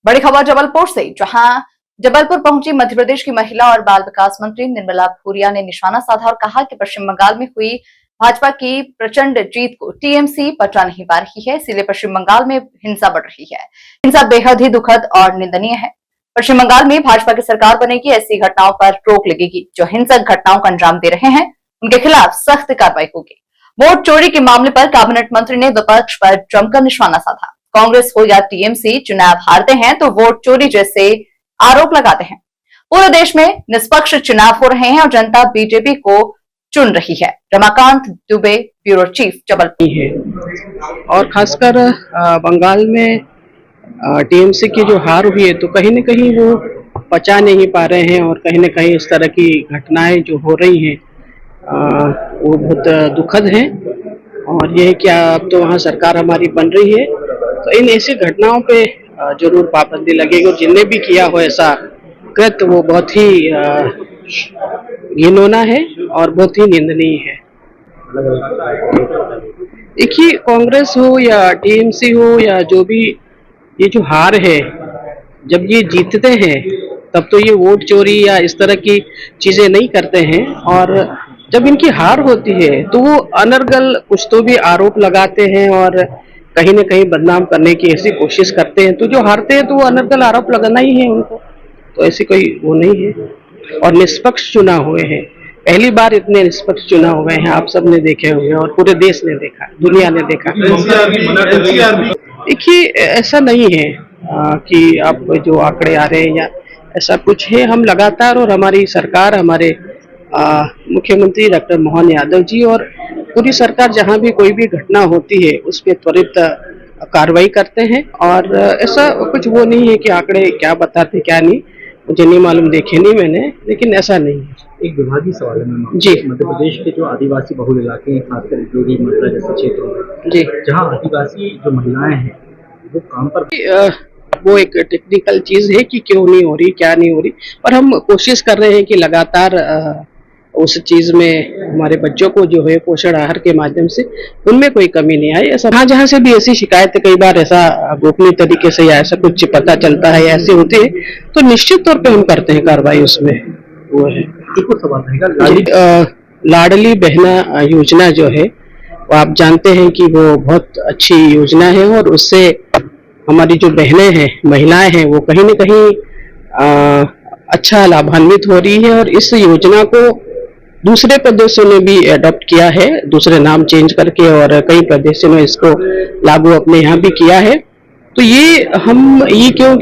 बड़ी खबर जबलपुर से, जहां जबलपुर पहुंची मध्य प्रदेश की महिला और बाल विकास मंत्री निर्मला भूरिया ने निशाना साधा और कहा कि पश्चिम बंगाल में हुई भाजपा की प्रचंड जीत को टीएमसी पचा नहीं पा रही है, इसीलिए पश्चिम बंगाल में हिंसा बढ़ रही है। हिंसा बेहद ही दुखद और निंदनीय है। पश्चिम बंगाल में भाजपा की सरकार बनेगी, ऐसी घटनाओं पर रोक लगेगी। जो हिंसक घटनाओं को अंजाम दे रहे हैं उनके खिलाफ सख्त कार्रवाई होगी। वोट चोरी के मामले पर कैबिनेट मंत्री ने विपक्ष पर जमकर निशाना साधा। कांग्रेस हो या टीएमसी चुनाव हारते हैं तो वोट चोरी जैसे आरोप लगाते हैं। पूरे देश में निष्पक्ष चुनाव हो रहे हैं और जनता बीजेपी को चुन रही है। रमाकांत दुबे, ब्यूरो चीफ, जबलपुर है। और खासकर बंगाल में टीएमसी की जो हार हुई है तो कहीं न कहीं वो पचा नहीं पा रहे हैं और कहीं न कहीं इस तरह की घटनाएं जो हो रही हैं वो बहुत दुखद हैं। और ये है कि अब तो वहाँ सरकार हमारी बन रही है तो इन ऐसी घटनाओं पे जरूर पाबंदी लगेगी और जिनने भी किया हो ऐसा कृत्य वो बहुत ही घिनौना है और बहुत ही निंदनीय है। देखिए, कांग्रेस हो या टीएमसी हो या जो भी, ये जो हार है, जब ये जीतते हैं तब तो ये वोट चोरी या इस तरह की चीजें नहीं करते हैं, और जब इनकी हार होती है तो वो अनर्गल कुछ तो भी आरोप लगाते हैं और कहीं न कहीं बदनाम करने की ऐसी कोशिश करते हैं। तो जो हारते हैं तो वो अनर्गल आरोप लगाना ही है उनको, तो ऐसी कोई वो नहीं है। और निष्पक्ष चुनाव हुए हैं, पहली बार इतने निष्पक्ष चुनाव हुए हैं, आप सब ने देखे हुए और पूरे देश ने देखा, दुनिया ने देखा। देखिए, ऐसा नहीं है कि आप जो आंकड़े आ रहे हैं या ऐसा कुछ है। हम लगातार, और हमारी सरकार, हमारे मुख्यमंत्री डॉक्टर मोहन यादव जी और पूरी सरकार जहां भी कोई भी घटना होती है उस पर त्वरित कार्रवाई करते हैं। और ऐसा कुछ वो नहीं है कि आंकड़े क्या बताते क्या नहीं, मुझे नहीं मालूम, देखे नहीं मैंने, लेकिन ऐसा नहीं है। एक विभागीय सवाल है मैम जी। मध्य प्रदेश के जो आदिवासी बहुल इलाके हैं, खासकर जोड़ी मथुरा जैसे क्षेत्रों में जी, जहाँ आदिवासी जो महिलाएं हैं वो काम पर वो एक टेक्निकल चीज है कि क्यों नहीं हो रही, क्या नहीं हो रही, पर हम कोशिश कर रहे हैं कि लगातार उस चीज में हमारे बच्चों को जो है पोषण आहार के माध्यम से उनमें कोई कमी नहीं आई। ऐसा जहाँ से भी ऐसी शिकायतें कई बार ऐसा गोपनीय तरीके से या ऐसा कुछ पता चलता है या ऐसे होते हैं तो निश्चित तौर पे हम करते हैं कार्रवाई उसमें। वो है एक और सवाल रहेगा, लाडली बहना योजना जो है वो आप जानते हैं कि वो बहुत अच्छी योजना है और उससे हमारी जो बहनें हैं, महिलाएं हैं, वो कहीं न कहीं अच्छा लाभान्वित हो रही है। और इस योजना को दूसरे प्रदेशों ने भी अडॉप्ट किया है, दूसरे नाम चेंज करके, और कई प्रदेशों ने इसको लागू अपने यहाँ भी किया है। तो ये हम ये क्यों